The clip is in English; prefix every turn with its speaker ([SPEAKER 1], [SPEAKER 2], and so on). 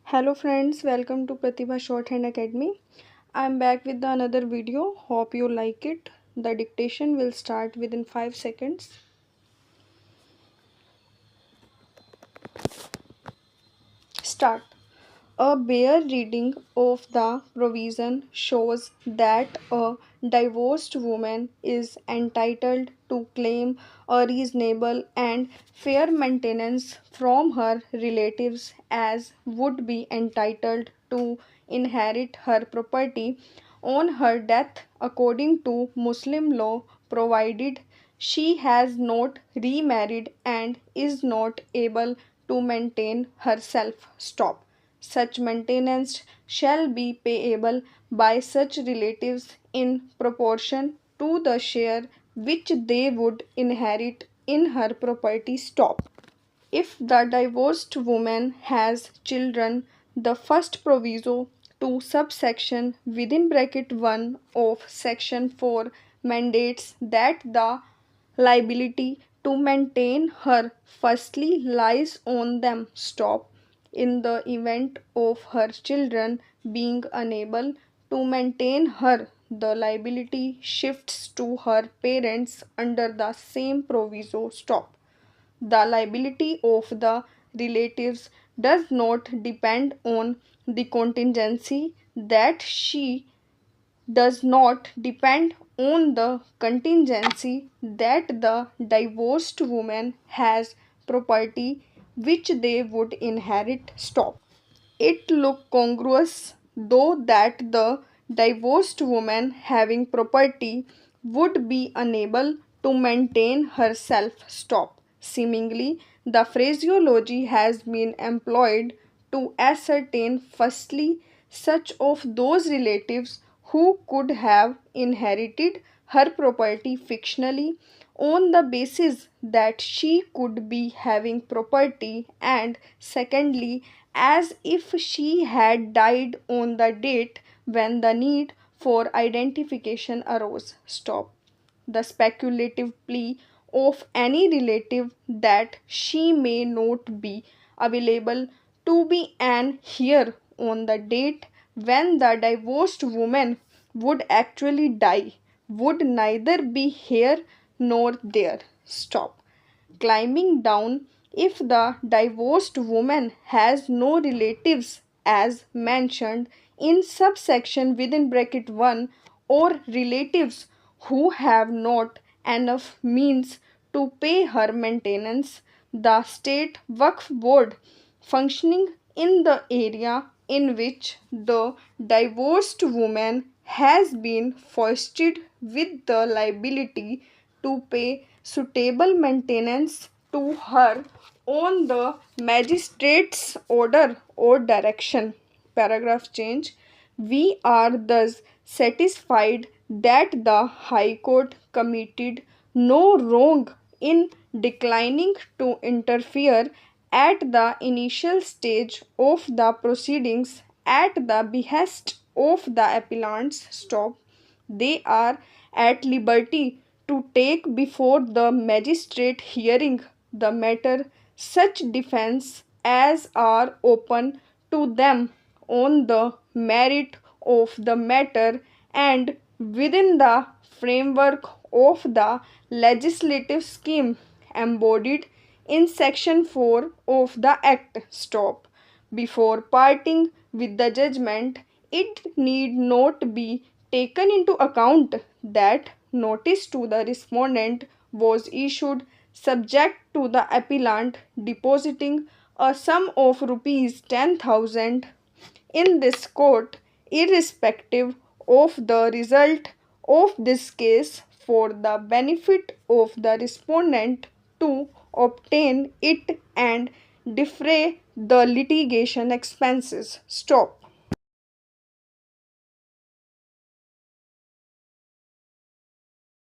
[SPEAKER 1] Hello friends, welcome to Pratibha Shorthand Academy. I'm back with another video. Hope you like it. The dictation will start within 5 seconds. Start. A bare reading of the provision shows that a divorced woman is entitled to claim a reasonable and fair maintenance from her relatives as would be entitled to inherit her property on her death according to Muslim law, provided she has not remarried and is not able to maintain herself. Stop. Such maintenance shall be payable by such relatives in proportion to the share which they would inherit in her property. Stop. If the divorced woman has children, the first proviso to subsection within bracket 1 of section 4 mandates that the liability to maintain her firstly lies on them. Stop. In the event of her children being unable to maintain her, the liability shifts to her parents under the same proviso. Stop. The liability of the relatives does not depend on the contingency that she does not depend on the contingency that the divorced woman has property which they would inherit. Stop. It look congruous though that the divorced woman having property would be unable to maintain herself. Stop. Seemingly, the phraseology has been employed to ascertain firstly such of those relatives who could have inherited her property fictionally on the basis that she could be having property, and secondly as if she had died on the date when the need for identification arose. Stop. The speculative plea of any relative that she may not be available to be an heir on the date when the divorced woman would actually die would neither be here nor there. Stop. Climbing down, if the divorced woman has no relatives as mentioned in subsection within bracket 1 or relatives who have not enough means to pay her maintenance, the State Wakf Board functioning in the area in which the divorced woman has been foisted with the liability to pay suitable maintenance to her on the magistrate's order or direction. Paragraph change. We are thus satisfied that the High Court committed no wrong in declining to interfere at the initial stage of the proceedings at the behest of the appellants. Stop. They are at liberty to take before the magistrate hearing the matter such defense as are open to them on the merit of the matter and within the framework of the legislative scheme embodied in section 4 of the act. Stop. Before parting with the judgment, it need not be taken into account that notice to the respondent was issued subject to the appellant depositing a sum of rupees 10,000 in this court, irrespective of the result of this case, for the benefit of the respondent to obtain it and defray the litigation expenses. Stop.